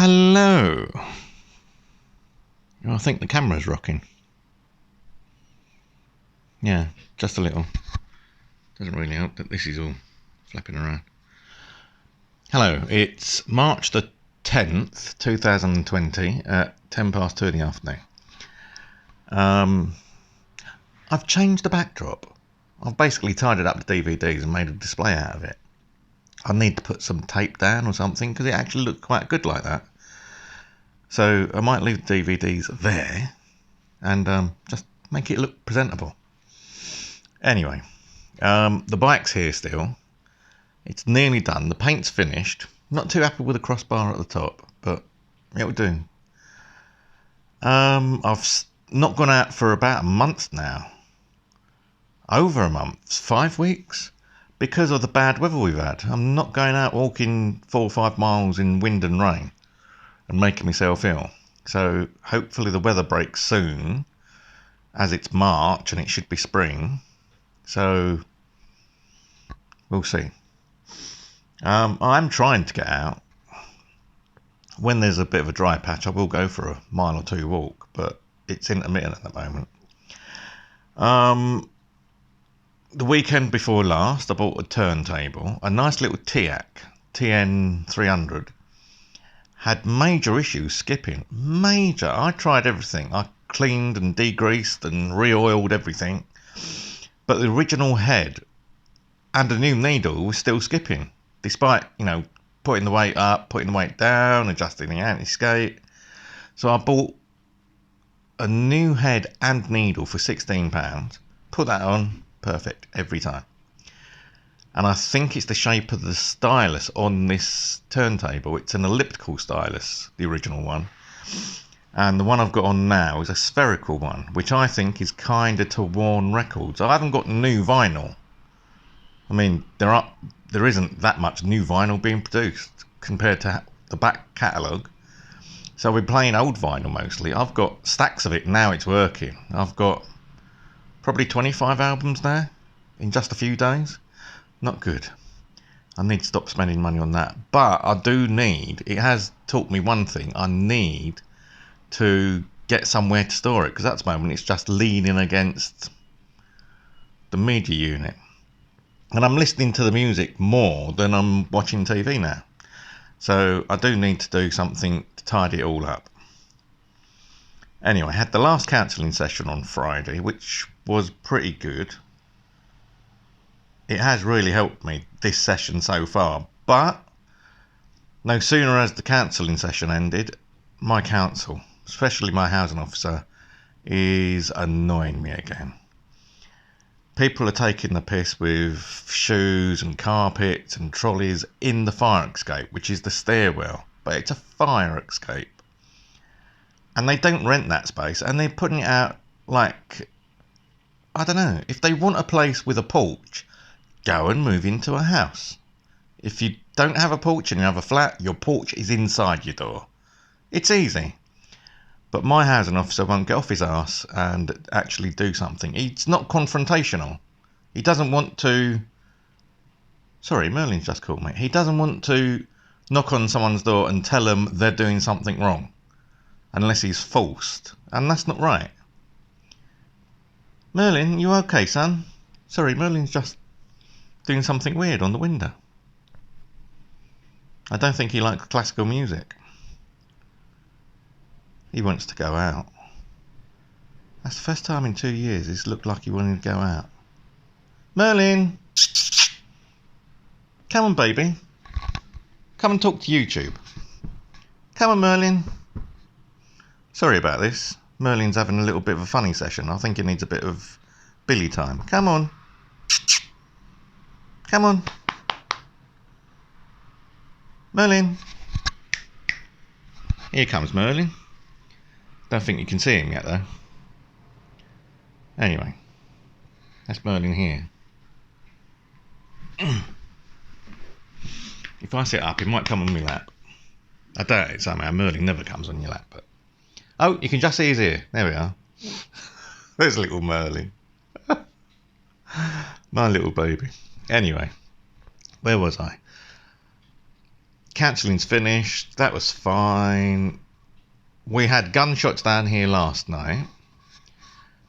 Hello. I think the camera's rocking. Yeah, just a little. Doesn't really help that this is all flapping around. Hello, it's March the 10th, 2020 at 10 past 2 in the afternoon. I've changed the backdrop. I've basically tidied up the DVDs and made a display out of it. I need to put some tape down or something because it actually looked quite good like that. So I might leave the DVDs there and just make it look presentable. Anyway, the bike's here still. It's nearly done. The paint's finished. Not too happy with the crossbar at the top, but it'll do. I've not gone out for about a month now. Over a month, 5 weeks, because of the bad weather we've had. I'm not going out walking 4 or 5 miles in wind and rain and making myself ill. So hopefully the weather breaks soon, as it's March and it should be spring. So we'll see. I'm trying to get out. When there's a bit of a dry patch, I will go for a mile or two walk, but it's intermittent at the moment. The weekend before last, I bought a turntable, a nice little TIAC, TN300. Had major issues skipping. Major. I tried everything. I cleaned and degreased and re-oiled everything. But the original head and a new needle was still skipping. Despite, putting the weight up, putting the weight down, adjusting the anti-skate. So I bought a new head and needle for £16. Put that on. Perfect. Every time. And I think it's the shape of the stylus on this turntable. It's an elliptical stylus, the original one. And the one I've got on now is a spherical one, which I think is kind of to worn records. I haven't got new vinyl. I mean, there isn't that much new vinyl being produced compared to the back catalogue. So we're playing old vinyl mostly. I've got stacks of it now. It's working. I've got probably 25 albums now in just a few days. Not good. I need to stop spending money on that. But I do need, it has taught me one thing, I need to get somewhere to store it, because at the moment it's just leaning against the media unit. And I'm listening to the music more than I'm watching TV now. So I do need to do something to tidy it all up. Anyway, I had the last counselling session on Friday, which was pretty good. It has really helped me, this session so far. But no sooner has the counselling session ended, my council, especially my housing officer, is annoying me again. People are taking the piss with shoes and carpets and trolleys in the fire escape, which is the stairwell, but it's a fire escape. And they don't rent that space, and they're putting it out like, I don't know, if they want a place with a porch, go and move into a house. If you don't have a porch and you have a flat, your porch is inside your door. It's easy. But my housing officer won't get off his arse and actually do something. He's not confrontational. He doesn't want to... Sorry, Merlin's just called me. He doesn't want to knock on someone's door and tell them they're doing something wrong. Unless he's forced. And that's not right. Merlin, you okay, son? Sorry, Merlin's just doing something weird on the window. I don't think he likes classical music. He wants to go out. That's the first time in 2 years he's looked like he wanted to go out. Merlin! Come on, baby. Come and talk to YouTube. Come on, Merlin. Sorry about this. Merlin's having a little bit of a funny session. I think he needs a bit of Billy time. Come on. Come on. Merlin. Here comes Merlin. Don't think you can see him yet, though. Anyway. That's Merlin here. If I sit up, he might come on my lap. I doubt it somehow. Merlin never comes on your lap, but... Oh, you can just see his ear. There we are. There's little Merlin. My little baby. Anyway, where was I? Councilling's finished. That was fine. We had gunshots down here last night.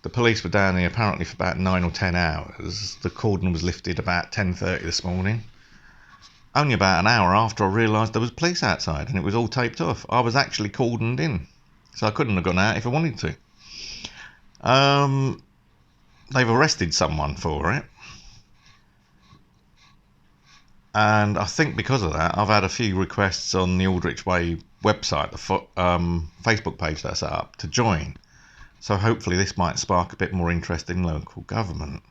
The police were down here apparently for about 9 or 10 hours. The cordon was lifted about 10:30 this morning. Only about an hour after I realised there was police outside and it was all taped off. I was actually cordoned in, so I couldn't have gone out if I wanted to. They've arrested someone for it. And I think because of that, I've had a few requests on the Aldrich Way website, the Facebook page that I set up, to join. So hopefully this might spark a bit more interest in local government.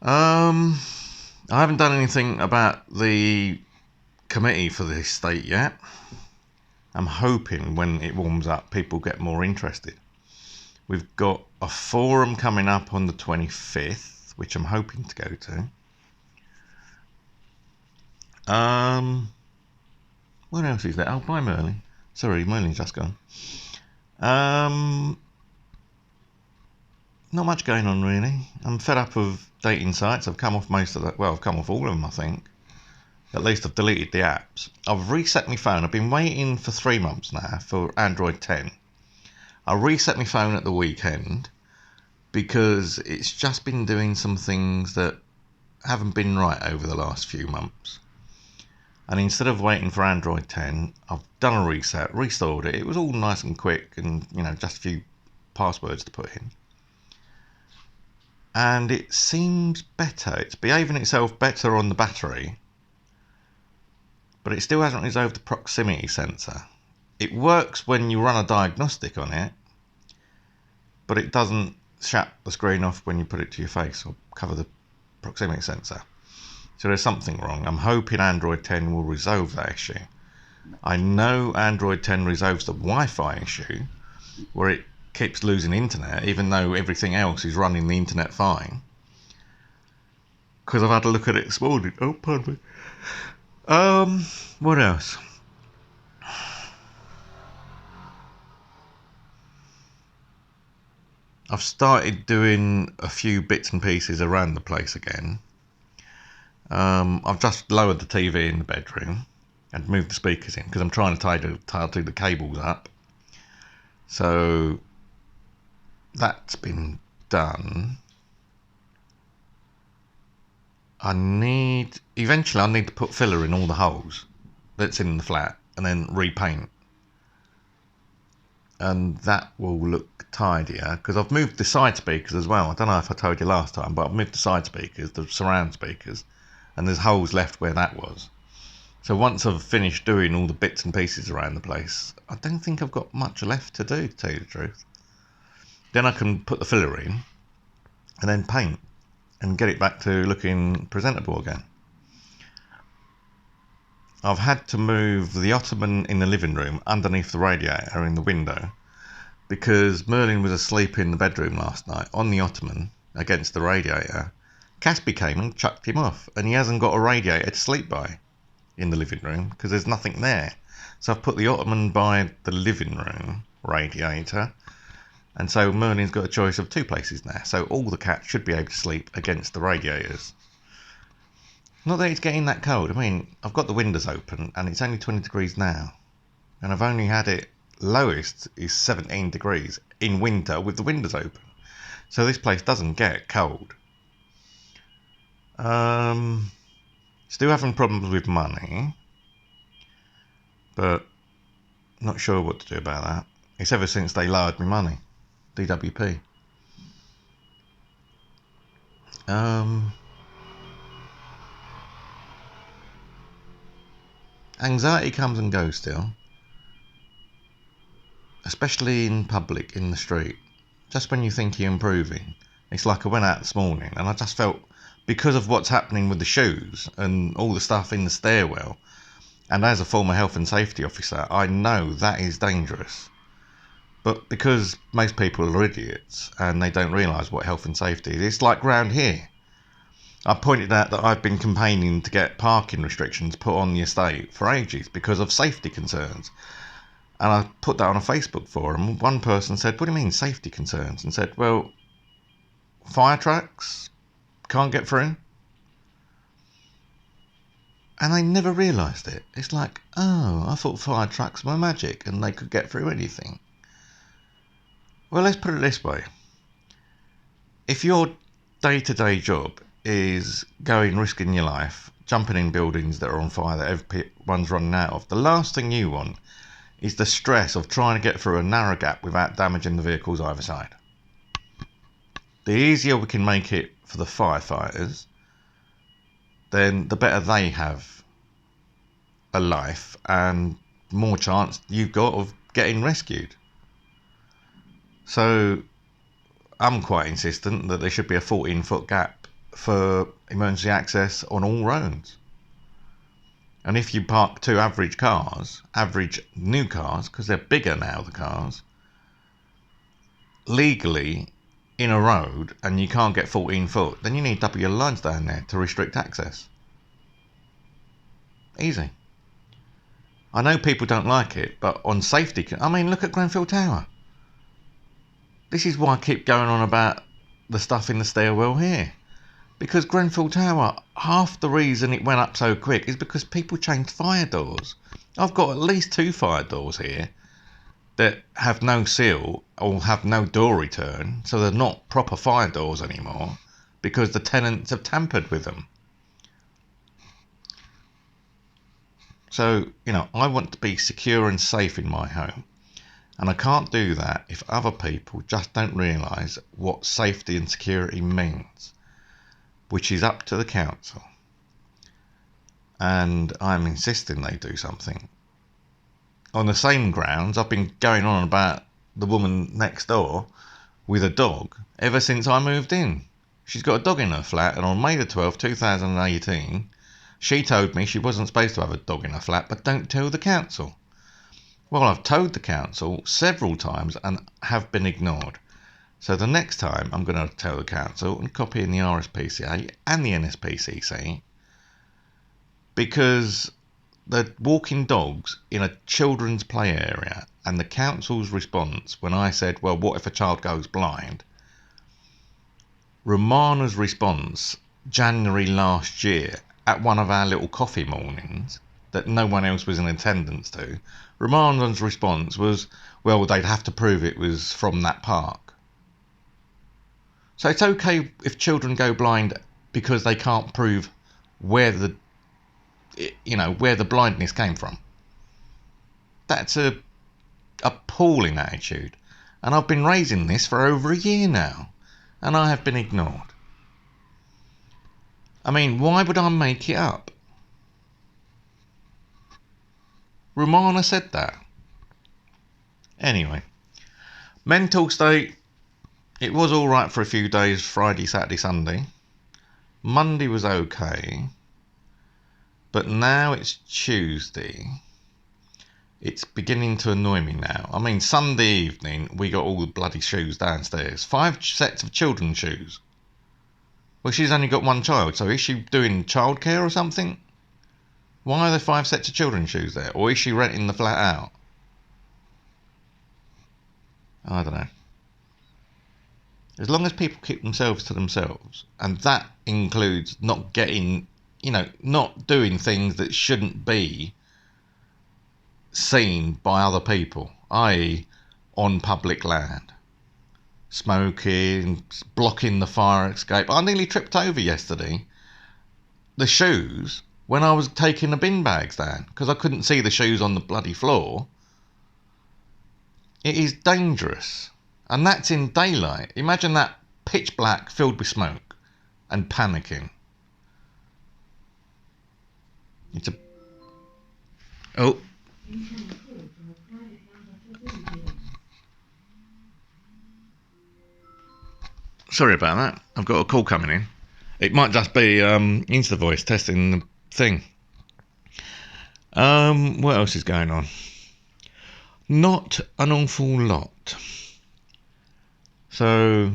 I haven't done anything about the committee for the estate yet. I'm hoping when it warms up, people get more interested. We've got a forum coming up on the 25th, which I'm hoping to go to. What else is there? Oh, bye Merlin. Sorry, Merlin's just gone. Not much going on really. I'm fed up of dating sites. I've come off most of that. Well, I've come off all of them, I think. At least I've deleted the apps. I've reset my phone. I've been waiting for 3 months now for Android 10. I reset my phone at the weekend because it's just been doing some things that haven't been right over the last few months. And instead of waiting for Android 10, I've done a reset, restored it. It was all nice and quick and, just a few passwords to put in. And it seems better. It's behaving itself better on the battery, but it still hasn't resolved the proximity sensor. It works when you run a diagnostic on it, but it doesn't shut the screen off when you put it to your face or cover the proximity sensor. So there's something wrong. I'm hoping Android 10 will resolve that issue. I know Android 10 resolves the Wi-Fi issue, where it keeps losing internet, even though everything else is running the internet fine. Because I've had a look at it this morning. Oh, pardon me. What else? I've started doing a few bits and pieces around the place again. I've just lowered the TV in the bedroom and moved the speakers in because I'm trying to tie the cables up. So that's been done. Eventually I need to put filler in all the holes that's in the flat and then repaint. And that will look tidier because I've moved the side speakers as well. I don't know if I told you last time, but I've moved the side speakers, the surround speakers, and there's holes left where that was. So once I've finished doing all the bits and pieces around the place, I don't think I've got much left to do, to tell you the truth. Then I can put the filler in and then paint and get it back to looking presentable again. I've had to move the ottoman in the living room underneath the radiator in the window because Merlin was asleep in the bedroom last night on the ottoman against the radiator. Caspi came and chucked him off, and he hasn't got a radiator to sleep by in the living room because there's nothing there. So I've put the ottoman by the living room radiator, and so Merlin's got a choice of 2 places now. So all the cats should be able to sleep against the radiators. Not that it's getting that cold. I mean, I've got the windows open, and it's only 20 degrees now, and I've only had it lowest is 17 degrees in winter with the windows open. So this place doesn't get cold. Still having problems with money, but not sure what to do about that. It's ever since they lowered my money, DWP. Anxiety comes and goes still, especially in public, in the street. Just when you think you're improving, it's like I went out this morning and I just felt, because of what's happening with the shoes and all the stuff in the stairwell, and as a former health and safety officer, I know that is dangerous. But because most people are idiots and they don't realise what health and safety is, it's like round here. I pointed out that I've been campaigning to get parking restrictions put on the estate for ages because of safety concerns. And I put that on a Facebook forum. One person said, "What do you mean safety concerns?" And said, "Well, fire trucks can't get through." And they never realised it. It's like, oh, I thought fire trucks were magic and they could get through anything. Well, let's put it this way. If your day-to-day job is risking your life, jumping in buildings that are on fire that everyone's running out of, the last thing you want is the stress of trying to get through a narrow gap without damaging the vehicles either side. The easier we can make it for the firefighters, then the better they have a life and more chance you've got of getting rescued. So I'm quite insistent that there should be a 14-foot gap for emergency access on all roads. And if you park two average new cars, because they're bigger now, the cars, legally in a road and you can't get 14 foot, then you need double your lines down there to restrict access. Easy. I know people don't like it, but on safety, I mean, look at Grenfell Tower. This is why I keep going on about the stuff in the stairwell here. Because Grenfell Tower, half the reason it went up so quick is because people changed fire doors. I've got at least 2 fire doors here that have no seal or have no door return, so they're not proper fire doors anymore because the tenants have tampered with them. So, I want to be secure and safe in my home. And I can't do that if other people just don't realise what safety and security means, which is up to the council. And I'm insisting they do something. On the same grounds, I've been going on about the woman next door with a dog ever since I moved in. She's got a dog in her flat, and on May the 12th, 2018, she told me she wasn't supposed to have a dog in her flat, but don't tell the council. Well, I've told the council several times and have been ignored. So the next time I'm going to tell the council and copy in the RSPCA and the NSPCC, because they're walking dogs in a children's play area, and the council's response when I said, well, what if a child goes blind? Romana's response January last year at one of our little coffee mornings that no one else was in attendance to, Romana's response was, well, they'd have to prove it was from that park. So it's okay if children go blind because they can't prove where the blindness came from. That's a appalling attitude. And I've been raising this for over a year now, and I have been ignored. I mean, why would I make it up? Romana said that. Anyway, mental state, it was alright for a few days, Friday, Saturday, Sunday. Monday was okay. But now it's Tuesday. It's beginning to annoy me now. I mean, Sunday evening, we got all the bloody shoes downstairs. 5 sets of children's shoes. Well, she's only got one child, so is she doing childcare or something? Why are there 5 sets of children's shoes there? Or is she renting the flat out? I don't know. As long as people keep themselves to themselves, and that includes not getting, not doing things that shouldn't be seen by other people, i.e. on public land. Smoking, blocking the fire escape. I nearly tripped over yesterday the shoes when I was taking the bin bags down because I couldn't see the shoes on the bloody floor. It is dangerous, and that's in daylight. Imagine that, pitch black, filled with smoke and panicking. Oh. Sorry about that. I've got a call coming in. It might just be InstaVoice testing the thing. What else is going on? Not an awful lot. So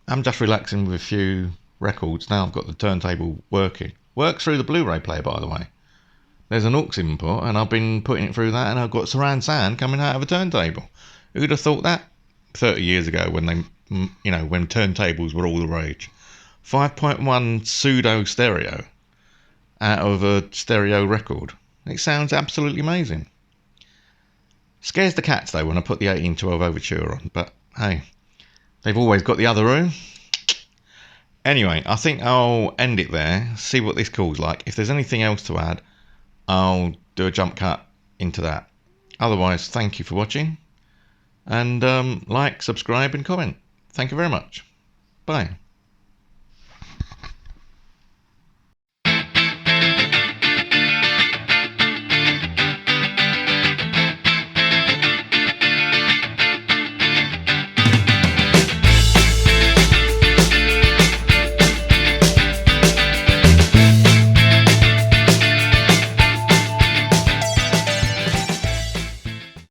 I'm just relaxing with a few records. Now I've got the turntable working. Works through the Blu-ray player, by the way. There's an aux input, and I've been putting it through that, and I've got surround sound coming out of a turntable. Who'd have thought that 30 years ago when when turntables were all the rage? 5.1 pseudo stereo, out of a stereo record. It sounds absolutely amazing. Scares the cats though when I put the 1812 Overture on, but hey, they've always got the other room. Anyway, I think I'll end it there, see what this call's like. If there's anything else to add, I'll do a jump cut into that. Otherwise, thank you for watching, and like, subscribe and comment. Thank you very much. Bye.